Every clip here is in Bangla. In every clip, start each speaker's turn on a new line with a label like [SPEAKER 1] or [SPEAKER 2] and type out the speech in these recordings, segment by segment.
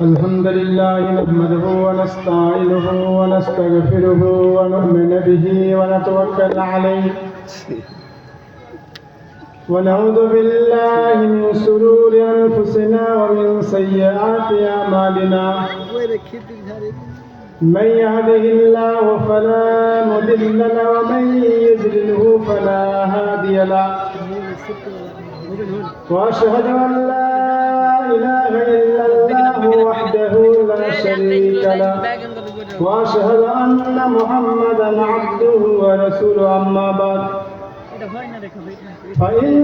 [SPEAKER 1] الحمد لله نحمده ونستعينه ونستغفره ونؤمن به ونتوكل عليه ونعوذ بالله من شرور أنفسنا ومن سيئات أعمالنا من يهده الله فلا مضل له ومن يضلله فلا هادي له وأشهد أن لا إله إلا الله وحده لا شريك له وأشهد أن محمدا عبده ورسوله أما بعد فإن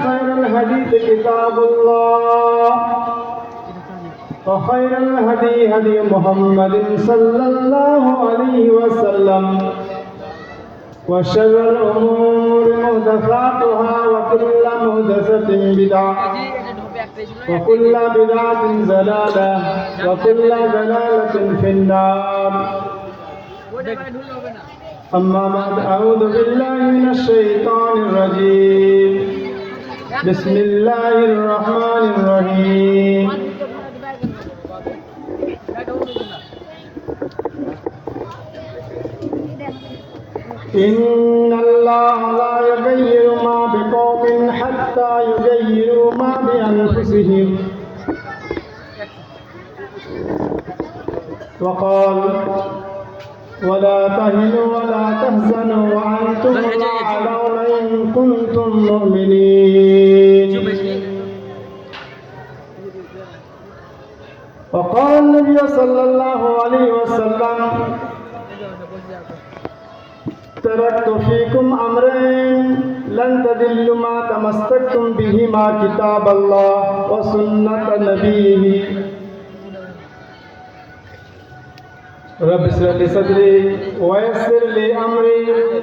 [SPEAKER 1] خير الحديث كتاب الله وخير الهدي هدي محمد صلى الله عليه وسلم وشر الأمور محدثاتها وكل محدثة بدعة وكل بدعة ضلالة وكل ضلالة في النار أما بعد أعوذ بالله من الشيطان الرجيم بسم الله الرحمن الرحيم إن الله لا يغير ما بقوم حتى يغيروا ما بأنفسهم وقال ولا تهنوا ولا تحزنوا وأنتم الأعلون إن كنتم مؤمنين وقال النبي صلى الله عليه وسلم تركت فيكم أمرين لن تضلوا ما تمسكتم بهما كتاب الله وسنة نبيه رب اشرح لي صدري ويسر لي أمري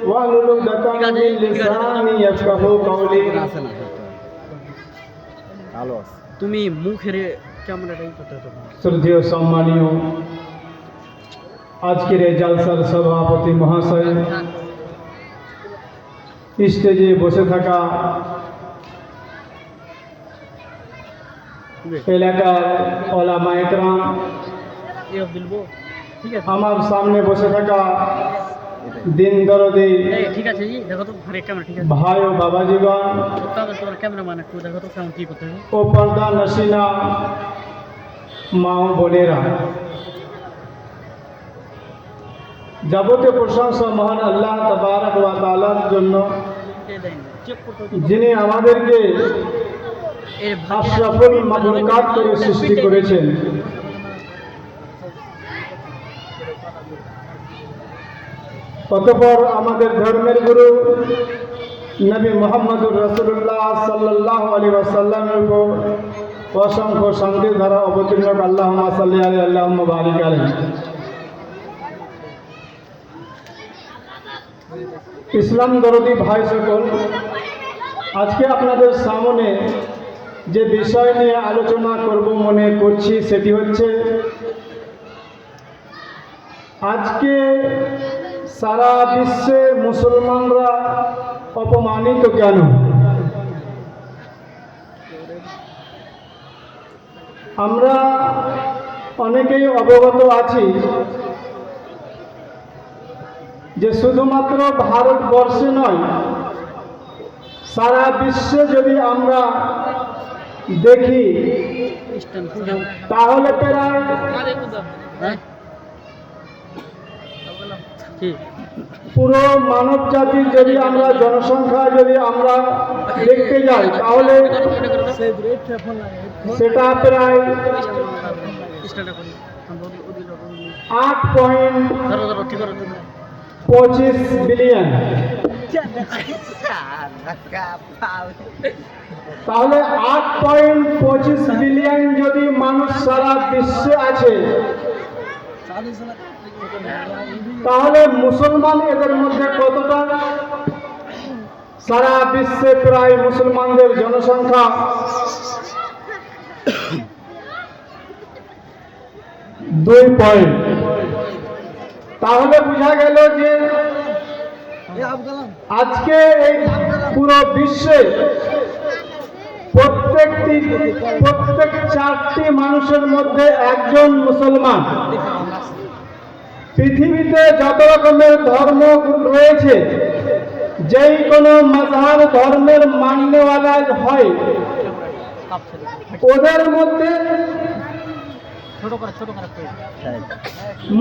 [SPEAKER 1] واحلل عقدة من لساني يفقهوا قولي
[SPEAKER 2] তুমি মুখের ক্যামেরাটাই করতে হবে।
[SPEAKER 1] শ্রদ্ধেয় সম্মানীয় আজকের এই জালসার সভাপতি মহাশয়, স্টেজে বসে থাকা এলাকার ওলামা ইকরাম, আমার সামনে বসে থাকা দিন দরদি ভাই ও বাবাজীগণ ও পর্দা নসিনা মা ও বোনেরা, যাবতীয় প্রশংসা মহান আল্লাহ তাবারক ওয়া তাআলার জন্য, যিনি আমাদেরকে আশরাফুল মাখলুকাত করে সৃষ্টি করেছেন। অতঃপর আমাদের ধর্মের গুরু নবী মুহাম্মদুর রাসূলুল্লাহ সাল্লাল্লাহু আলাইহি ওয়াসাল্লামের উপর অসংখ্য শান্তির ধারা অবতীর্ণ হোক। আল্লাহুম্মা সাল্লি আলাইহি আল্লাহুম্মা বারিক আলাইহি। ইসলাম দরদি ভাই সকল, আজকে আপনাদের সামনে যে বিষয় নিয়ে আলোচনা করব মনে করছি সেটি হচ্ছে, আজকে সারা বিশ্বে মুসলমানরা অপমানিত কেন? আমরা অনেকেই অবগত আছি যে শুধুমাত্র ভারতবর্ষে নয়, সারা বিশ্বে যদি আমরা দেখি তাহলে প্রায় পুরো মানব জাতির যদি আমরা জনসংখ্যা যদি আমরা দেখতে যাই তাহলে সেটা প্রায় 8.25 বিলিয়ন। তাহলে 8.25 বিলিয়ন যদি মানুষ সারা বিশ্বে আছে, তাহলে মুসলমান এদের মধ্যে কতটা? সারা বিশ্বে প্রায় মুসলমানদের জনসংখ্যা 2 পয়েন্ট। তাহলে বোঝা গেল যে আজকে এই পুরো বিশ্বে প্রত্যেক 4টি মানুষের মধ্যে একজন মুসলমান। পৃথিবীতে যত রকমের ধর্ম রয়েছে, যেই কোনো মাযহাব ধর্মের মান্যওয়ালা হয়, ওদের মধ্যে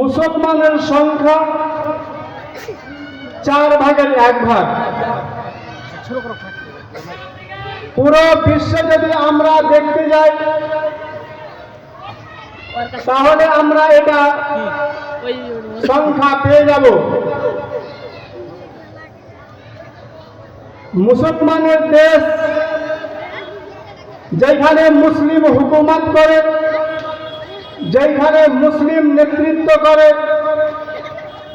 [SPEAKER 1] মুসলমানের সংখ্যা 4 ভাগের 1 ভাগ। পুরো বিশ্বে যদি আমরা দেখতে যাই, তাহলে আমরা এটা সংখ্যা পেয়ে যাব। মুসলমানের দেশ, যেখানে মুসলিম হুকুমত করে, যেখানে মুসলিম নেতৃত্ব করে,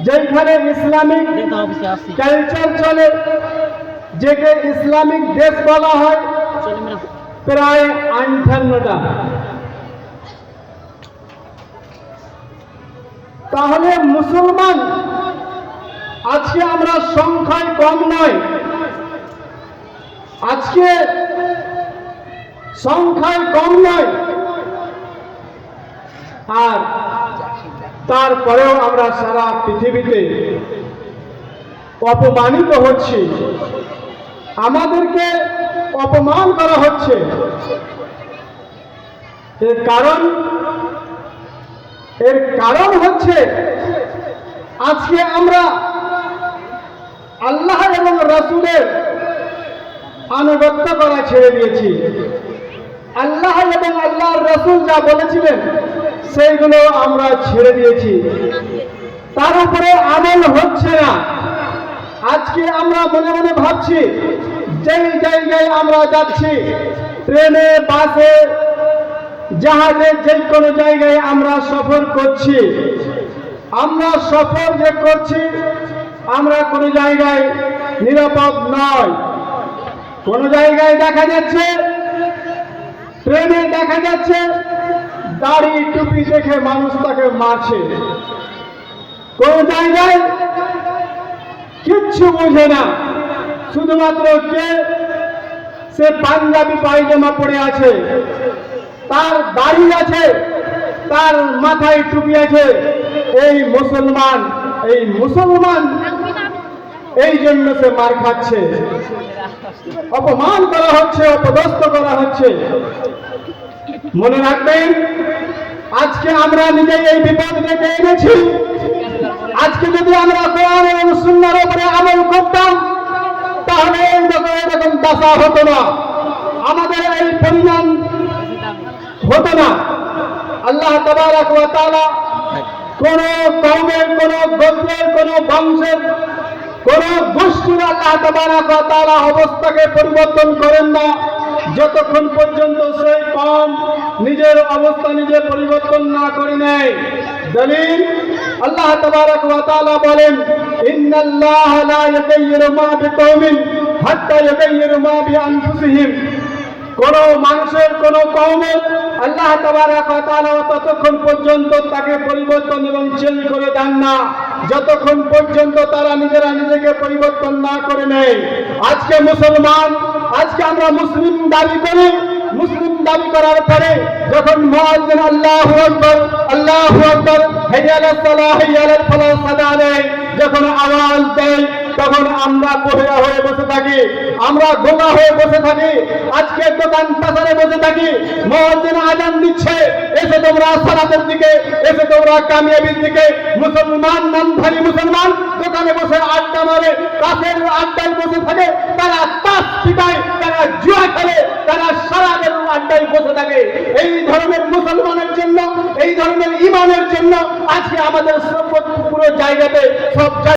[SPEAKER 1] যেখানে ইসলামিক কালচার চলে, যেকে ইসলামিক দেশ বলা হয়, প্রায় 58টা। তাহলে মুসলমান আজকে আমরা সংখ্যায় কম নয়, আজকে সংখ্যায় কম নয়, আর তারপরেও আমরা সারা পৃথিবীতে অপমানিত হচ্ছি, আমাদেরকে অপমান করা হচ্ছে। এর কারণ হচ্ছে আজকে আমরা আল্লাহ এবং রাসূলের আনুগত্য করা ছেড়ে দিয়েছি। আল্লাহ এবং আল্লাহর রাসূল যা বলেছিলেন সেইগুলো আমরা ছেড়ে দিয়েছি, তার উপরে আমল হচ্ছে না। আজকে আমরা মনে মনে ভাবছি, যেই জায়গায় আমরা যাচ্ছি, ট্রেনে, বাসে, জাহাজে, যে কোনো জায়গায় আমরা সফর করছি, আমরা সফর যে করছি, আমরা কোনো জায়গায় নিরাপদ নয়। কোনো জায়গায় দেখা যাচ্ছে, ট্রেনে দেখা যাচ্ছে, দাড়ি টুপি দেখে মানুষ তাকে মারছে। কোন জায়গায় কিচ্ছু বোঝে না, শুধুমাত্র সে পাঞ্জাবি পায়জামা পরে আছে, তার দাড়ি আছে, তার মাথায় টুপি আছে, এই মুসলমান এই জন্য সে মার খাচ্ছে, অপমান করা হচ্ছে, অপদস্থ করা হচ্ছে। মনে রাখবেন, আজকে আমরা নিজেই এই বিপদ ডেকে এনেছি। আজকে যদি আমরা কোরআন এবং সুন্নাহর উপরে আমল করতাম, তাহলে এরকম দশা হতো না, আমাদের এই পরিমাণ হতো না। আল্লাহ তাবারক ওয়া তাআলা কোন কওমের, কোন গোত্রের, কোন বংশের, কোন গোষ্ঠীর আল্লাহ তাবারক ওয়া তাআলা অবস্থাকে পরিবর্তন করেন না, যতক্ষণ পর্যন্ত সেই কওম নিজের অবস্থা নিজে পরিবর্তন না করে নেয়। দলিল, আল্লাহ তাবারক ওয়া তাআলা বলেন, ইন্নাল্লাহা লা ইউগাইয়িরু মা বিকওমিন হাত্তা ইউগাইয়িরু মা বিআনফুসিহিম। কোন মানুষের, কোন কওমের আল্লাহ তাবারক ওয়া তাআলা ততক্ষণ পর্যন্ত তাকে পরিবর্তন এবং চেঞ্জ করে দেন না, যতক্ষণ পর্যন্ত তারা নিজেরা নিজেকে পরিবর্তন না করে নেয়। আজকে মুসলমান, আজকে আমরা মুসলিম দাবি করি, মুসলিম দাবি করার পরে যখন মুয়াজ্জিন আল্লাহু আকবার, আল্লাহু আকবার, হাইয়া আলাস সালাহ, হাইয়া আলাল ফালাহ সাদা দেয়, যখন আওয়াজ দেয়, তখন আমরা বহিরা হয়ে বসে থাকি, আমরা গোঙা হয়ে বসে থাকি। আজকে দোকান পাশারে বসে থাকি, মুয়াজ্জিন আযান দিচ্ছে, এসে তোমরা সালাতের দিকে, এসে তোমরা কামিয়াবির দিকে। মুসলমান, নামধারী মুসলমান দোকানে বসে আড্ডা মারে, কাফের আড্ডায় বসে থাকে, তারা তাস পিটায়, তারা জুয়া খেলে, তারা শরাবের আড্ডায় বসে থাকে। এই ধরনের মুসলমানের জন্য, এই ধরনের ইমানের জন্য আজকে আমাদের পুরো জায়গাতে সব